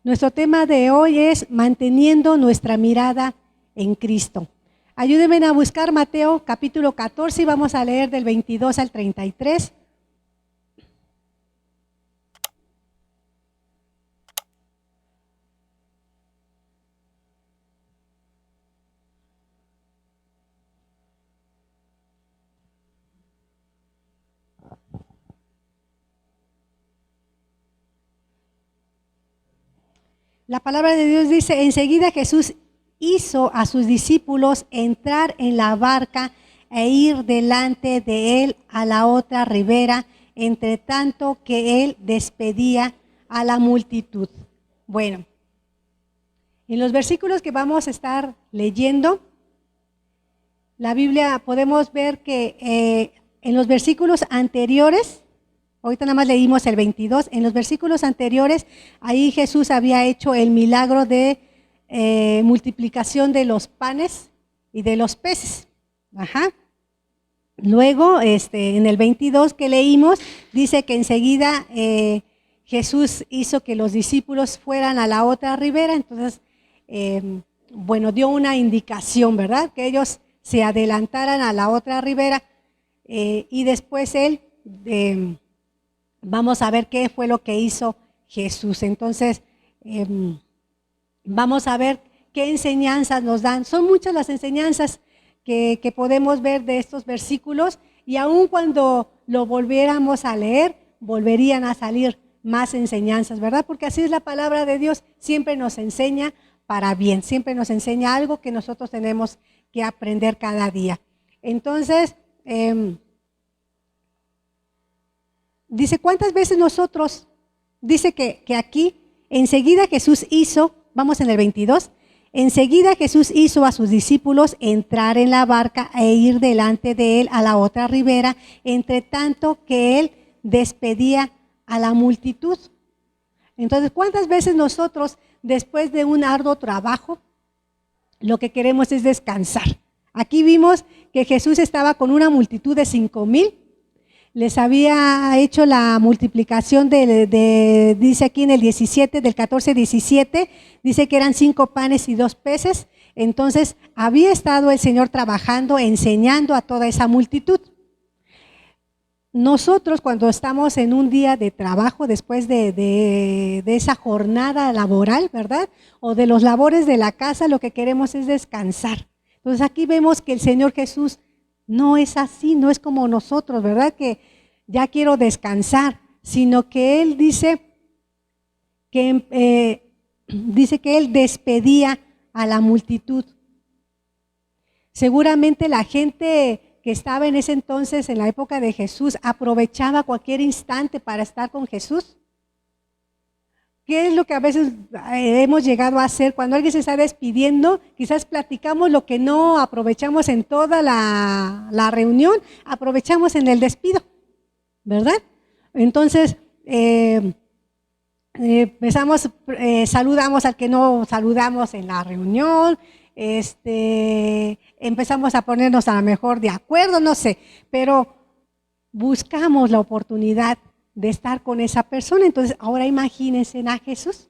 Nuestro tema de hoy es manteniendo nuestra mirada en Cristo. Ayúdenme a buscar Mateo capítulo 14 y vamos a leer del 22 al 33. La palabra de Dios dice, enseguida Jesús hizo a sus discípulos entrar en la barca e ir delante de él a la otra ribera, entre tanto que él despedía a la multitud. Bueno, en los versículos que vamos a estar leyendo, la Biblia podemos ver que en los versículos anteriores, ahorita nada más leímos el 22, en los versículos anteriores, ahí Jesús había hecho el milagro de multiplicación de los panes y de los peces. Luego, en el 22 que leímos, dice que enseguida Jesús hizo que los discípulos fueran a la otra ribera, entonces, dio una indicación, ¿verdad? Que ellos se adelantaran a la otra ribera y después él... vamos a ver qué fue lo que hizo Jesús. Entonces, vamos a ver qué enseñanzas nos dan. Son muchas las enseñanzas que podemos ver de estos versículos y aun cuando lo volviéramos a leer, volverían a salir más enseñanzas, ¿verdad? Porque así es la palabra de Dios, siempre nos enseña para bien, siempre nos enseña algo que nosotros tenemos que aprender cada día. Entonces, dice, ¿cuántas veces nosotros? Dice que aquí, enseguida Jesús hizo, vamos en el 22, enseguida Jesús hizo a sus discípulos entrar en la barca e ir delante de él a la otra ribera, entre tanto que él despedía a la multitud. Entonces, ¿cuántas veces nosotros, después de un arduo trabajo, lo que queremos es descansar? Aquí vimos que Jesús estaba con una multitud de 5,000. Les había hecho la multiplicación dice aquí en el 17, del 14-17, dice que eran 5 panes y 2 peces. Entonces, había estado el Señor trabajando, enseñando a toda esa multitud. Nosotros, cuando estamos en un día de trabajo, después de esa jornada laboral, ¿verdad? O de los labores de la casa, lo que queremos es descansar. Entonces, aquí vemos que el Señor Jesús no es así, no es como nosotros, ¿verdad? Que ya quiero descansar, sino que Él dice que Él despedía a la multitud. Seguramente la gente que estaba en ese entonces, en la época de Jesús, aprovechaba cualquier instante para estar con Jesús. ¿Qué es lo que a veces hemos llegado a hacer? Cuando alguien se está despidiendo, quizás platicamos lo que no aprovechamos en toda la reunión, aprovechamos en el despido, ¿verdad? Entonces, saludamos al que no saludamos en la reunión, empezamos a ponernos a lo mejor de acuerdo, no sé, pero buscamos la oportunidad de estar con esa persona. Entonces, ahora imagínense a Jesús.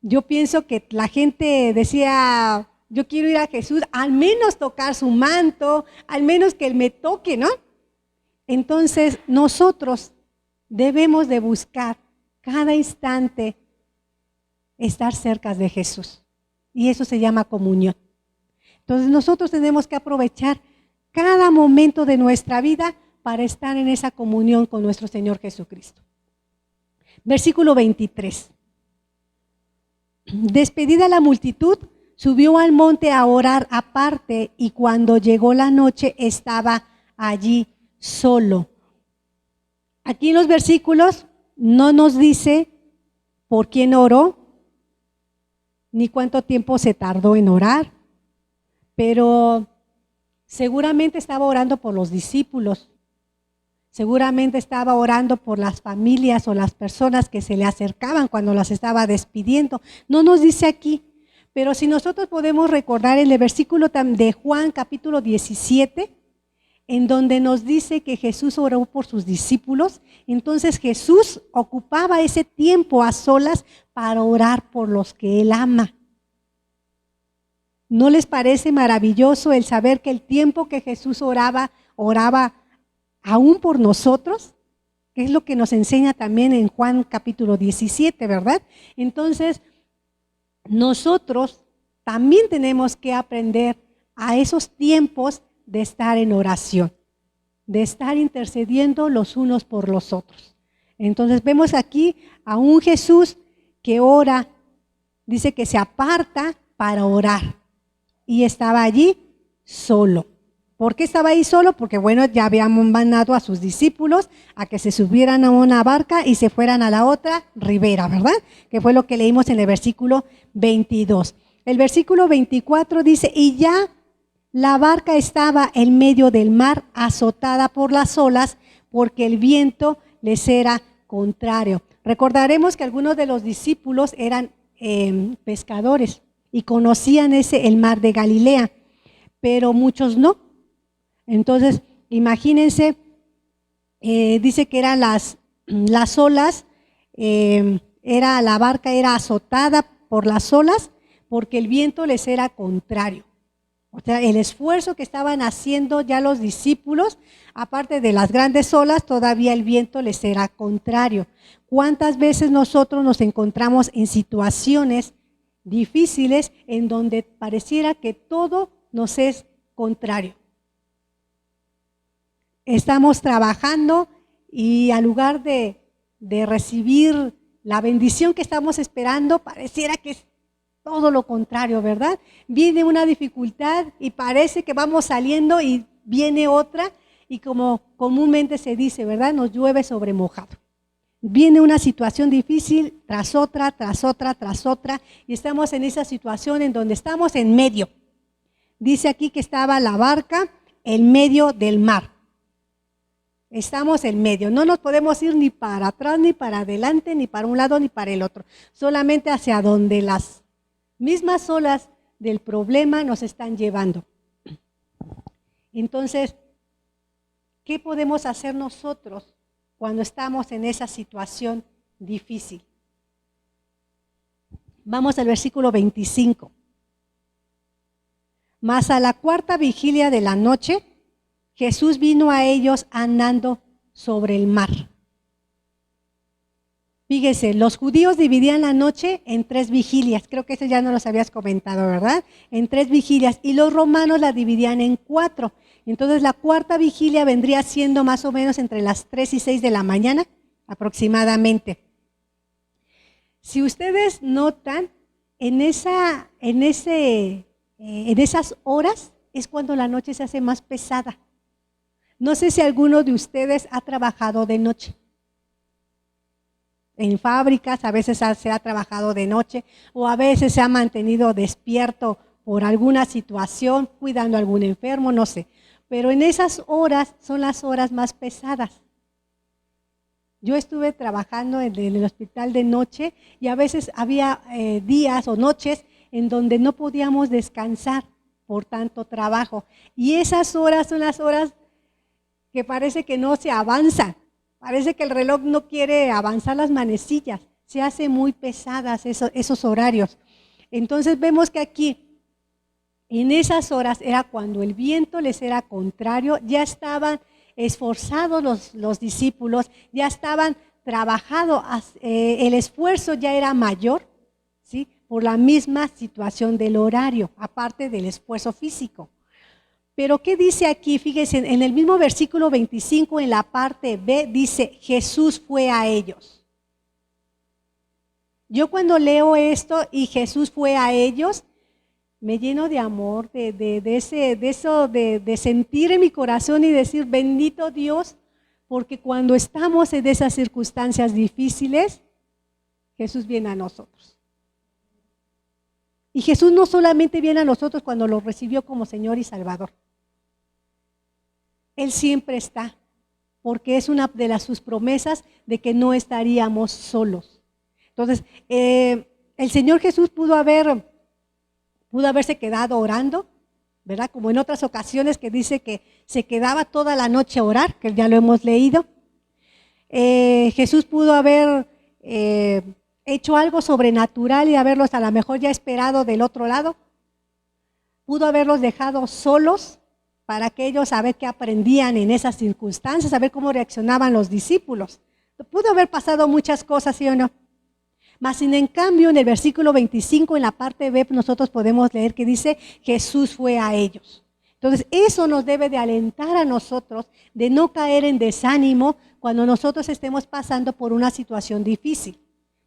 Yo pienso que la gente decía, yo quiero ir a Jesús, al menos tocar su manto, al menos que Él me toque, ¿no? Entonces, nosotros debemos de buscar cada instante estar cerca de Jesús. Y eso se llama comunión. Entonces, nosotros tenemos que aprovechar cada momento de nuestra vida para estar en esa comunión con nuestro Señor Jesucristo. Versículo 23. Despedida la multitud, subió al monte a orar aparte y cuando llegó la noche estaba allí solo. Aquí en los versículos no nos dice por quién oró, ni cuánto tiempo se tardó en orar, pero seguramente estaba orando por los discípulos. Seguramente estaba orando por las familias o las personas que se le acercaban cuando las estaba despidiendo. No nos dice aquí, pero si nosotros podemos recordar en el versículo de Juan capítulo 17, en donde nos dice que Jesús oró por sus discípulos. Entonces Jesús ocupaba ese tiempo a solas para orar por los que Él ama. ¿No les parece maravilloso el saber que el tiempo que Jesús oraba aún por nosotros? Que es lo que nos enseña también en Juan capítulo 17, ¿verdad? Entonces, nosotros también tenemos que aprender a esos tiempos de estar en oración, de estar intercediendo los unos por los otros. Entonces vemos aquí a un Jesús que ora, dice que se aparta para orar y estaba allí solo. ¿Por qué estaba ahí solo? Porque bueno, ya habíamos mandado a sus discípulos a que se subieran a una barca y se fueran a la otra ribera, ¿verdad? Que fue lo que leímos en el versículo 22. El versículo 24 dice, y ya la barca estaba en medio del mar, azotada por las olas, porque el viento les era contrario. Recordaremos que algunos de los discípulos eran pescadores y conocían el mar de Galilea, pero muchos no. Entonces, imagínense, dice que eran las olas, la barca era azotada por las olas porque el viento les era contrario. O sea, el esfuerzo que estaban haciendo ya los discípulos, aparte de las grandes olas, todavía el viento les era contrario. ¿Cuántas veces nosotros nos encontramos en situaciones difíciles en donde pareciera que todo nos es contrario? Estamos trabajando y al lugar de recibir la bendición que estamos esperando, pareciera que es todo lo contrario, ¿verdad? Viene una dificultad y parece que vamos saliendo y viene otra, y como comúnmente se dice, ¿verdad? Nos llueve sobre mojado. Viene una situación difícil tras otra, tras otra, tras otra, y estamos en esa situación en donde estamos en medio. Dice aquí que estaba la barca en medio del mar. Estamos en medio, no nos podemos ir ni para atrás, ni para adelante, ni para un lado, ni para el otro. Solamente hacia donde las mismas olas del problema nos están llevando. Entonces, ¿qué podemos hacer nosotros cuando estamos en esa situación difícil? Vamos al versículo 25. Mas a la cuarta vigilia de la noche, Jesús vino a ellos andando sobre el mar. Fíjese, los judíos dividían la noche en 3 vigilias, creo que eso ya no los habías comentado, ¿verdad? En 3 vigilias, y los romanos la dividían en 4. Entonces la cuarta vigilia vendría siendo más o menos entre las 3 y 6 de la mañana, aproximadamente. Si ustedes notan, en esas horas es cuando la noche se hace más pesada. No sé si alguno de ustedes ha trabajado de noche. En fábricas a veces se ha trabajado de noche o a veces se ha mantenido despierto por alguna situación, cuidando a algún enfermo, no sé. Pero en esas horas son las horas más pesadas. Yo estuve trabajando en el hospital de noche y a veces había días o noches en donde no podíamos descansar por tanto trabajo. Y esas horas son las horas que parece que no se avanza. Parece que el reloj no quiere avanzar las manecillas, se hace muy pesadas esos horarios. Entonces vemos que aquí, en esas horas, era cuando el viento les era contrario, ya estaban esforzados los discípulos, ya estaban trabajados, el esfuerzo ya era mayor, ¿sí? Por la misma situación del horario, aparte del esfuerzo físico. Pero ¿qué dice aquí? Fíjense, en el mismo versículo 25, en la parte B, dice, Jesús fue a ellos. Yo cuando leo esto y Jesús fue a ellos, me lleno de amor, de sentir en mi corazón y decir, bendito Dios, porque cuando estamos en esas circunstancias difíciles, Jesús viene a nosotros. Y Jesús no solamente viene a nosotros cuando lo recibió como Señor y Salvador. Él siempre está, porque es una de sus promesas de que no estaríamos solos. Entonces, el Señor Jesús pudo haberse quedado orando, ¿verdad? Como en otras ocasiones que dice que se quedaba toda la noche a orar, que ya lo hemos leído. Jesús pudo haber hecho algo sobrenatural y haberlos a lo mejor ya esperado del otro lado. Pudo haberlos dejado solos para que ellos a ver qué aprendían en esas circunstancias, a ver cómo reaccionaban los discípulos. Pudo haber pasado muchas cosas, ¿sí o no? Mas sin en cambio, en el versículo 25, en la parte B, nosotros podemos leer que dice, Jesús fue a ellos. Entonces, eso nos debe de alentar a nosotros de no caer en desánimo cuando nosotros estemos pasando por una situación difícil.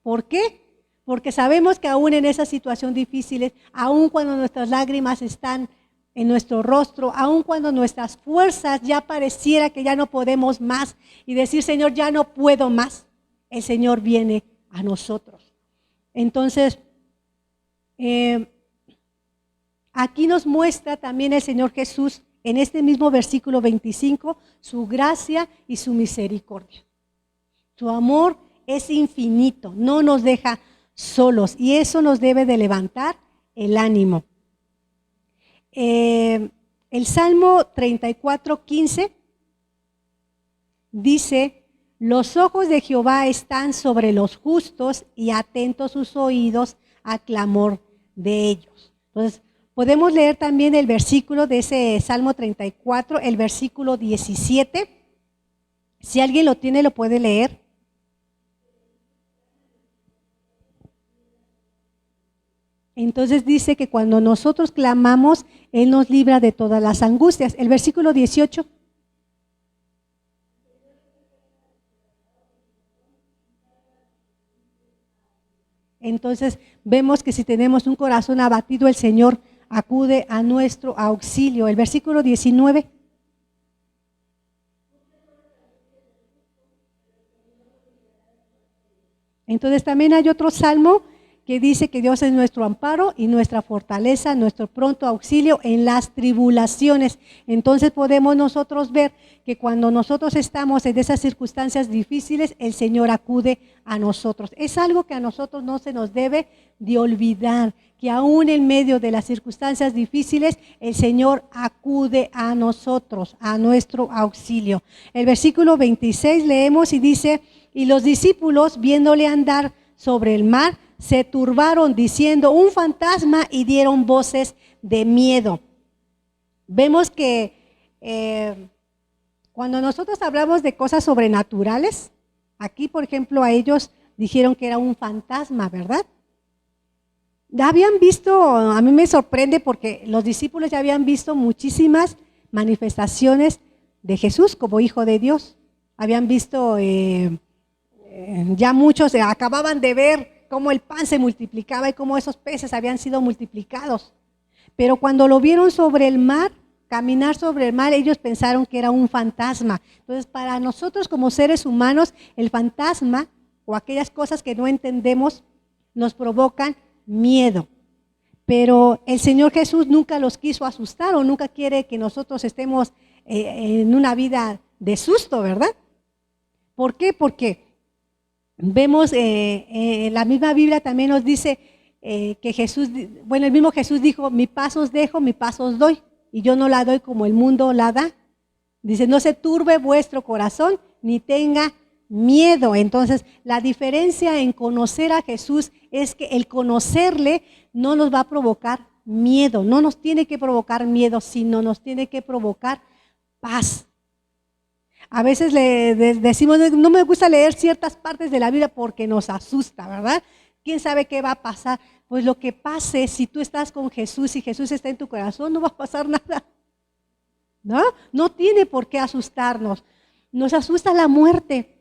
¿Por qué? Porque sabemos que aún en esas situaciones difíciles, aún cuando nuestras lágrimas están en nuestro rostro, aun cuando nuestras fuerzas ya pareciera que ya no podemos más y decir, Señor, ya no puedo más, el Señor viene a nosotros. Entonces, aquí nos muestra también el Señor Jesús, en este mismo versículo 25, su gracia y su misericordia. Su amor es infinito, no nos deja solos y eso nos debe de levantar el ánimo. El Salmo 34:15 dice, los ojos de Jehová están sobre los justos y atentos sus oídos a clamor de ellos. Entonces, podemos leer también el versículo de ese Salmo 34, el versículo 17. Si alguien lo tiene, lo puede leer. Entonces dice que cuando nosotros clamamos, Él nos libra de todas las angustias. El versículo 18. Entonces vemos que si tenemos un corazón abatido, el Señor acude a nuestro auxilio. El versículo 19. Entonces también hay otro salmo que dice que Dios es nuestro amparo y nuestra fortaleza, nuestro pronto auxilio en las tribulaciones. Entonces podemos nosotros ver que cuando nosotros estamos en esas circunstancias difíciles, el Señor acude a nosotros. Es algo que a nosotros no se nos debe de olvidar, que aún en medio de las circunstancias difíciles, el Señor acude a nosotros, a nuestro auxilio. El versículo 26 leemos y dice, y los discípulos, viéndole andar sobre el mar, se turbaron diciendo un fantasma y dieron voces de miedo. Vemos que cuando nosotros hablamos de cosas sobrenaturales, aquí por ejemplo a ellos dijeron que era un fantasma, ¿verdad? Habían visto, a mí me sorprende porque los discípulos ya habían visto muchísimas manifestaciones de Jesús como Hijo de Dios. Habían visto, ya muchos acababan de ver cómo el pan se multiplicaba y cómo esos peces habían sido multiplicados. Pero cuando lo vieron sobre el mar, caminar sobre el mar, ellos pensaron que era un fantasma. Entonces, para nosotros como seres humanos, el fantasma o aquellas cosas que no entendemos nos provocan miedo. Pero el Señor Jesús nunca los quiso asustar o nunca quiere que nosotros estemos en una vida de susto, ¿verdad? ¿Por qué? Porque vemos, la misma Biblia también nos dice que Jesús, bueno, el mismo Jesús dijo, mi paz os dejo, mi paz os doy, y yo no la doy como el mundo la da. Dice, no se turbe vuestro corazón, ni tenga miedo. Entonces, la diferencia en conocer a Jesús es que el conocerle no nos va a provocar miedo, no nos tiene que provocar miedo, sino nos tiene que provocar paz. A veces le decimos, no me gusta leer ciertas partes de la Biblia porque nos asusta, ¿verdad? ¿Quién sabe qué va a pasar? Pues lo que pase, si tú estás con Jesús y Jesús está en tu corazón, no va a pasar nada. ¿No? No tiene por qué asustarnos. Nos asusta la muerte.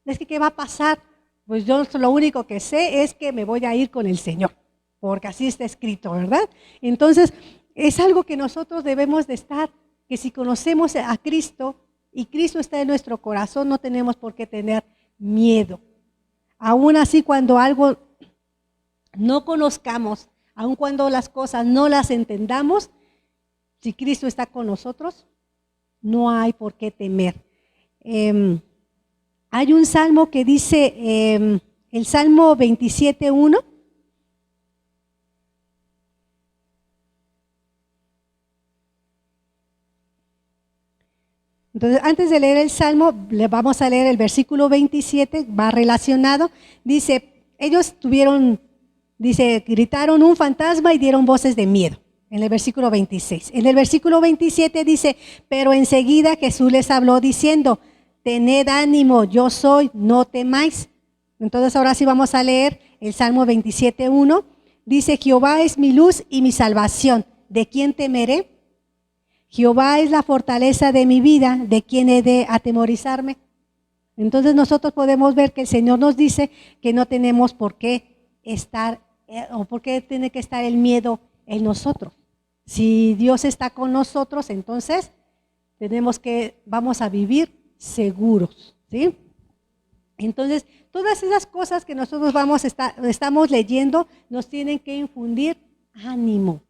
Es que ¿qué va a pasar? Pues yo lo único que sé es que me voy a ir con el Señor, porque así está escrito, ¿verdad? Entonces, es algo que nosotros debemos de estar, que si conocemos a Cristo, y Cristo está en nuestro corazón, no tenemos por qué tener miedo. Aún así, cuando algo no conozcamos, aun cuando las cosas no las entendamos, si Cristo está con nosotros, no hay por qué temer. Hay un salmo que dice, el Salmo 27:1. Entonces, antes de leer el Salmo, le vamos a leer el versículo 27, va relacionado. Dice, ellos gritaron un fantasma y dieron voces de miedo. En el versículo 26. En el versículo 27 dice, pero enseguida Jesús les habló diciendo, tened ánimo, yo soy, no temáis. Entonces ahora sí vamos a leer el Salmo 27:1. Dice, Jehová es mi luz y mi salvación. ¿De quién temeré? Jehová es la fortaleza de mi vida. ¿De quién he de atemorizarme? Entonces nosotros podemos ver que el Señor nos dice que no tenemos por qué estar, o por qué tiene que estar el miedo en nosotros. Si Dios está con nosotros, entonces vamos a vivir seguros, ¿sí? Entonces, todas esas cosas que nosotros estamos leyendo nos tienen que infundir ánimo.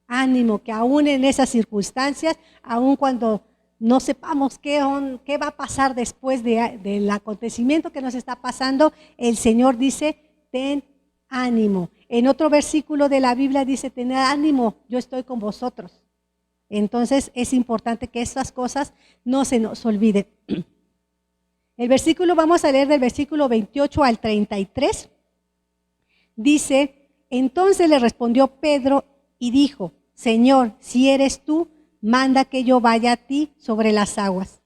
Ánimo, que aún en esas circunstancias, aún cuando no sepamos qué va a pasar después del acontecimiento que nos está pasando, el Señor dice, ten ánimo. En otro versículo de la Biblia dice, tened ánimo, yo estoy con vosotros. Entonces es importante que estas cosas no se nos olviden. El versículo, vamos a leer del versículo 28 al 33. Dice, entonces le respondió Pedro y dijo, Señor, si eres tú, manda que yo vaya a ti sobre las aguas.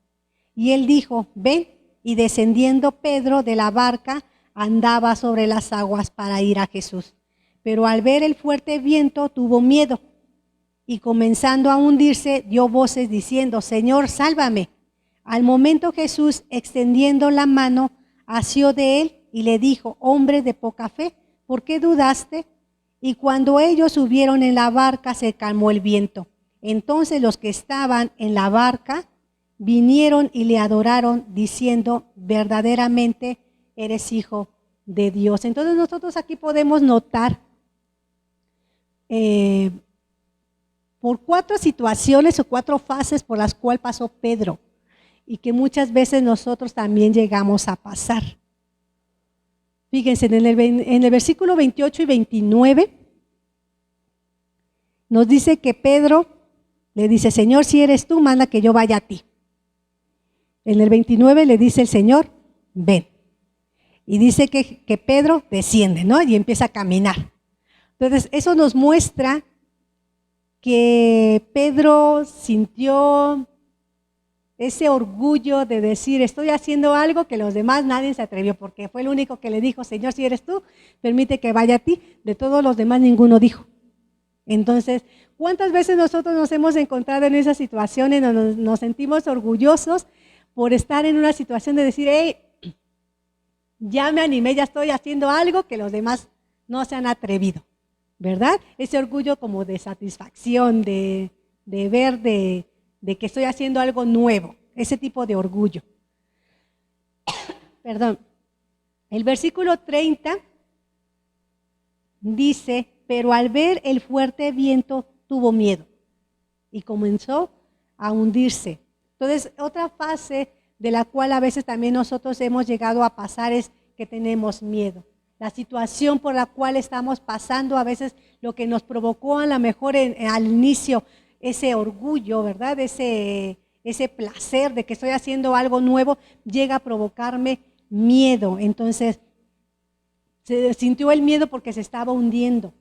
Y él dijo, ven, y descendiendo Pedro de la barca, andaba sobre las aguas para ir a Jesús. Pero al ver el fuerte viento tuvo miedo y comenzando a hundirse dio voces diciendo, Señor, sálvame. Al momento Jesús, extendiendo la mano, asió de él y le dijo, hombre de poca fe, ¿por qué dudaste? Y cuando ellos subieron en la barca se calmó el viento. Entonces los que estaban en la barca vinieron y le adoraron diciendo, verdaderamente eres hijo de Dios. Entonces nosotros aquí podemos notar por 4 situaciones o 4 fases por las cuales pasó Pedro y que muchas veces nosotros también llegamos a pasar. Fíjense, en el versículo 28 y 29 nos dice que Pedro le dice, Señor, si eres tú, manda que yo vaya a ti. En el 29 le dice el Señor, ven. Y dice que Pedro desciende, ¿no? Y empieza a caminar. Entonces, eso nos muestra que Pedro sintió ese orgullo de decir, estoy haciendo algo que los demás nadie se atrevió, porque fue el único que le dijo, Señor, si eres tú, permite que vaya a ti. De todos los demás ninguno dijo. Entonces, ¿cuántas veces nosotros nos hemos encontrado en esas situaciones, nos sentimos orgullosos por estar en una situación de decir, hey, ya me animé, ya estoy haciendo algo que los demás no se han atrevido, ¿verdad? Ese orgullo como de satisfacción, de ver de que estoy haciendo algo nuevo, ese tipo de orgullo. Perdón. El versículo 30 dice, pero al ver el fuerte viento tuvo miedo y comenzó a hundirse. Entonces, otra fase de la cual a veces también nosotros hemos llegado a pasar es que tenemos miedo. La situación por la cual estamos pasando, a veces lo que nos provocó a lo mejor al inicio ese orgullo, ¿verdad? Ese placer de que estoy haciendo algo nuevo, llega a provocarme miedo. Entonces, se sintió el miedo porque se estaba hundiendo.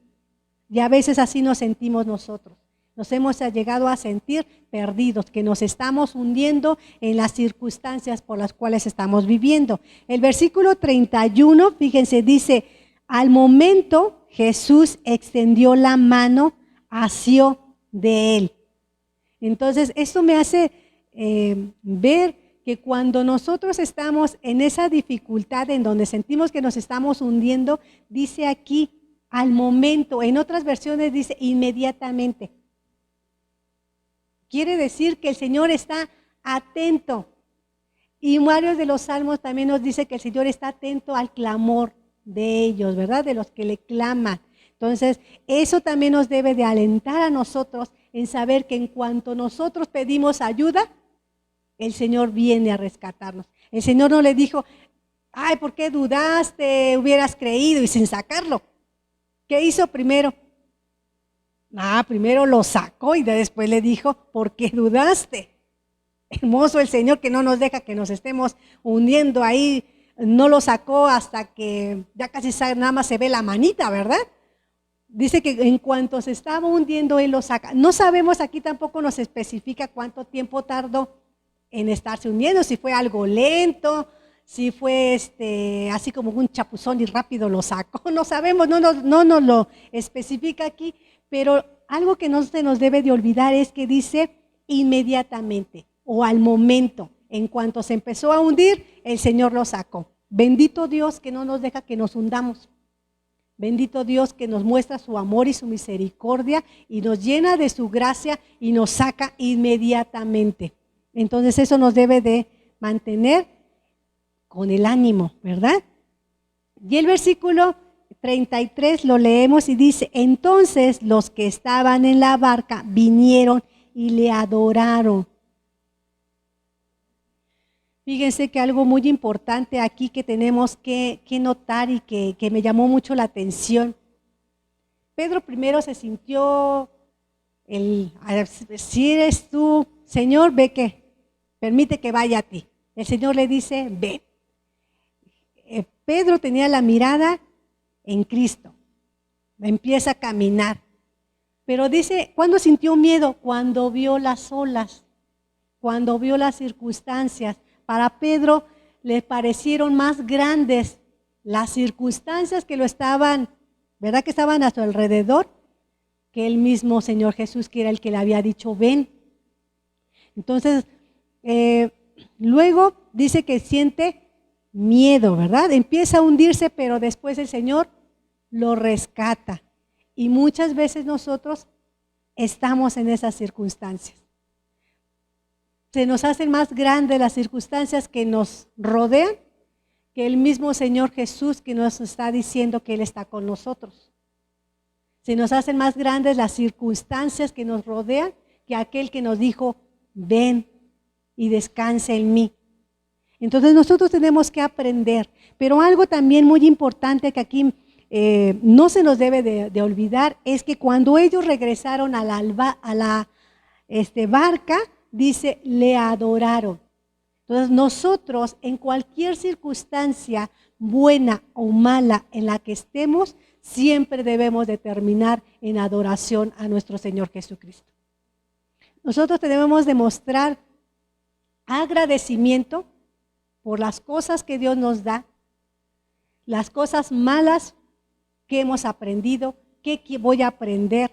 Y a veces así nos sentimos nosotros. Nos hemos llegado a sentir perdidos, que nos estamos hundiendo en las circunstancias por las cuales estamos viviendo. El versículo 31, fíjense, dice, al momento Jesús extendió la mano, asió de él. Entonces, esto me hace ver que cuando nosotros estamos en esa dificultad en donde sentimos que nos estamos hundiendo, dice aquí, al momento, en otras versiones dice inmediatamente. Quiere decir que el Señor está atento. Y varios de los salmos también nos dice que el Señor está atento al clamor de ellos, ¿verdad? De los que le claman. Entonces, eso también nos debe de alentar a nosotros en saber que en cuanto nosotros pedimos ayuda, el Señor viene a rescatarnos. El Señor no le dijo, ay, ¿por qué dudaste? Hubieras creído y sin sacarlo. ¿Qué hizo primero? Primero lo sacó y después le dijo, ¿por qué dudaste? hermoso el Señor que no nos deja que nos estemos hundiendo ahí. No lo sacó hasta que ya casi nada más se ve la manita, ¿verdad? Dice que en cuanto se estaba hundiendo, Él lo saca. No sabemos, aquí tampoco nos especifica cuánto tiempo tardó en estarse hundiendo, si fue algo lento, si fue así como un chapuzón y rápido lo sacó. No sabemos, no nos lo especifica aquí, pero algo que no se nos debe de olvidar es que dice inmediatamente o al momento. En cuanto se empezó a hundir, el Señor lo sacó. Bendito Dios que no nos deja que nos hundamos. Bendito Dios que nos muestra su amor y su misericordia y nos llena de su gracia y nos saca inmediatamente. Entonces eso nos debe de mantener con el ánimo, ¿verdad? Y el versículo 33 lo leemos y dice, entonces los que estaban en la barca vinieron y le adoraron. Fíjense que algo muy importante aquí que tenemos que notar y que me llamó mucho la atención. Pedro primero se sintió, si eres tú, Señor, ve que, permite que vaya a ti. El Señor le dice, ve. Pedro tenía la mirada en Cristo, empieza a caminar. Pero dice, ¿cuándo sintió miedo? Cuando vio las olas, cuando vio las circunstancias. Para Pedro le parecieron más grandes las circunstancias que lo estaban, ¿verdad? Que estaban a su alrededor, que el mismo Señor Jesús, que era el que le había dicho, ven. Entonces, luego dice que siente miedo, ¿verdad? Empieza a hundirse, pero después el Señor lo rescata. Y muchas veces nosotros estamos en esas circunstancias. Se nos hacen más grandes las circunstancias que nos rodean que el mismo Señor Jesús que nos está diciendo que Él está con nosotros. Se nos hacen más grandes las circunstancias que nos rodean que aquel que nos dijo, ven y descansa en mí. Entonces nosotros tenemos que aprender, pero algo también muy importante que aquí no se nos debe de olvidar es que cuando ellos regresaron a la barca, dice, le adoraron. Entonces nosotros en cualquier circunstancia buena o mala en la que estemos, siempre debemos de terminar en adoración a nuestro Señor Jesucristo. Nosotros debemos demostrar agradecimiento por las cosas que Dios nos da, las cosas malas que hemos aprendido, que voy a aprender,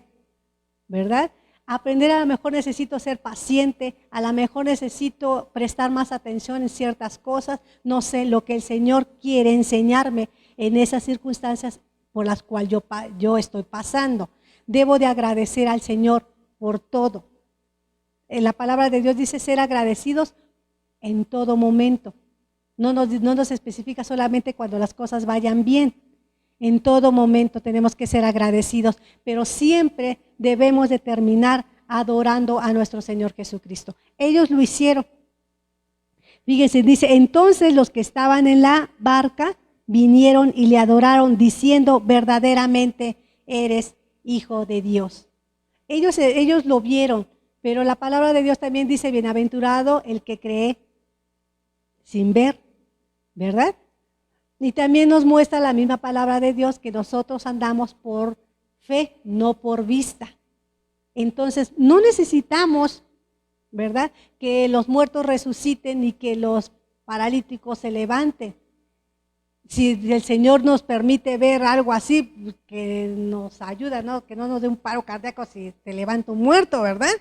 ¿verdad? Aprender, a lo mejor necesito ser paciente, a lo mejor necesito prestar más atención en ciertas cosas, no sé lo que el Señor quiere enseñarme en esas circunstancias por las cuales yo estoy pasando. Debo de agradecer al Señor por todo. La palabra de Dios dice ser agradecidos en todo momento. No nos especifica solamente cuando las cosas vayan bien. En todo momento tenemos que ser agradecidos, pero siempre debemos de terminar adorando a nuestro Señor Jesucristo. Ellos lo hicieron. Fíjense, dice, entonces los que estaban en la barca vinieron y le adoraron diciendo, verdaderamente eres Hijo de Dios. Ellos lo vieron, pero la palabra de Dios también dice, bienaventurado el que cree sin ver, ¿verdad? Y también nos muestra la misma palabra de Dios que nosotros andamos por fe, no por vista. Entonces, no necesitamos, ¿verdad?, que los muertos resuciten y que los paralíticos se levanten. Si el Señor nos permite ver algo así, que nos ayuda, ¿no? Que no nos dé un paro cardíaco si se levanta un muerto, ¿verdad?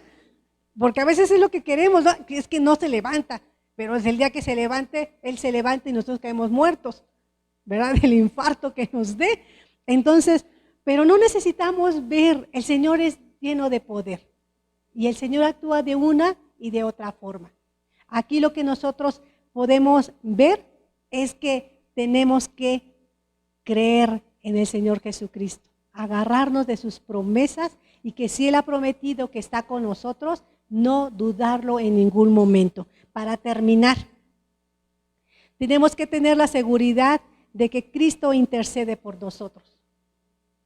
Porque a veces es lo que queremos, ¿no? Es que no se levanta, pero es el día que se levante, Él se levanta y nosotros caemos muertos, ¿verdad? El infarto que nos dé. Entonces, pero no necesitamos ver, el Señor es lleno de poder y el Señor actúa de una y de otra forma. Aquí lo que nosotros podemos ver es que tenemos que creer en el Señor Jesucristo, agarrarnos de sus promesas y que si Él ha prometido que está con nosotros, no dudarlo en ningún momento. Para terminar, tenemos que tener la seguridad de que Cristo intercede por nosotros.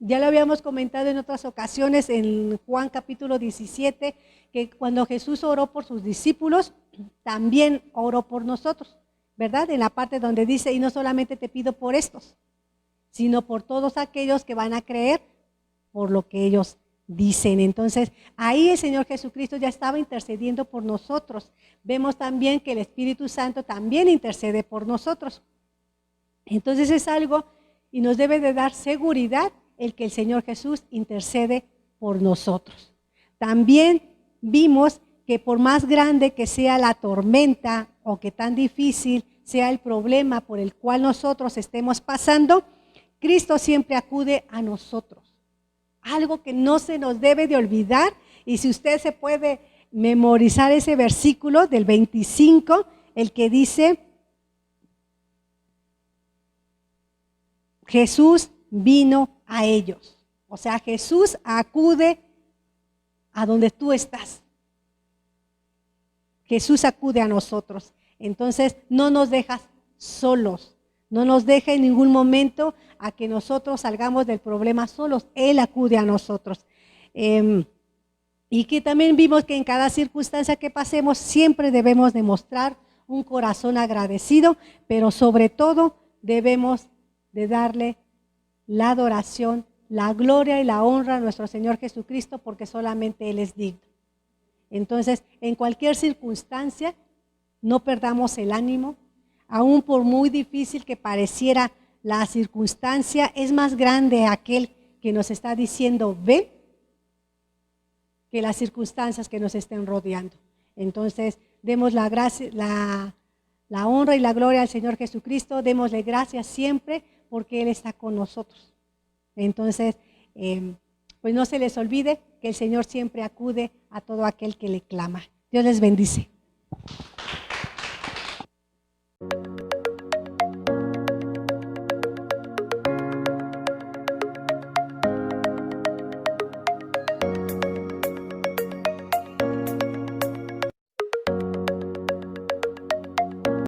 Ya lo habíamos comentado en otras ocasiones en Juan capítulo 17, que cuando Jesús oró por sus discípulos, también oró por nosotros, ¿verdad? En la parte donde dice, y no solamente te pido por estos, sino por todos aquellos que van a creer por lo que ellos dicen. Entonces, ahí el Señor Jesucristo ya estaba intercediendo por nosotros. Vemos también que el Espíritu Santo también intercede por nosotros. Entonces es algo y nos debe de dar seguridad el que el Señor Jesús intercede por nosotros. También vimos que por más grande que sea la tormenta o que tan difícil sea el problema por el cual nosotros estemos pasando, Cristo siempre acude a nosotros. Algo que no se nos debe de olvidar, y si usted se puede memorizar ese versículo del 25, el que dice, Jesús vino a ellos. O sea, Jesús acude a donde tú estás. Jesús acude a nosotros. Entonces, no nos dejas solos. No nos deja en ningún momento a que nosotros salgamos del problema solos. Él acude a nosotros. Y que también vimos que en cada circunstancia que pasemos siempre debemos demostrar un corazón agradecido, pero sobre todo debemos de darle la adoración, la gloria y la honra a nuestro Señor Jesucristo, porque solamente Él es digno. Entonces, en cualquier circunstancia, no perdamos el ánimo, aún por muy difícil que pareciera la circunstancia, es más grande aquel que nos está diciendo, ve, que las circunstancias que nos estén rodeando. Entonces, demos la gracia, la honra y la gloria al Señor Jesucristo, démosle gracias siempre porque Él está con nosotros. Entonces, pues no se les olvide que el Señor siempre acude a todo aquel que le clama. Dios les bendice.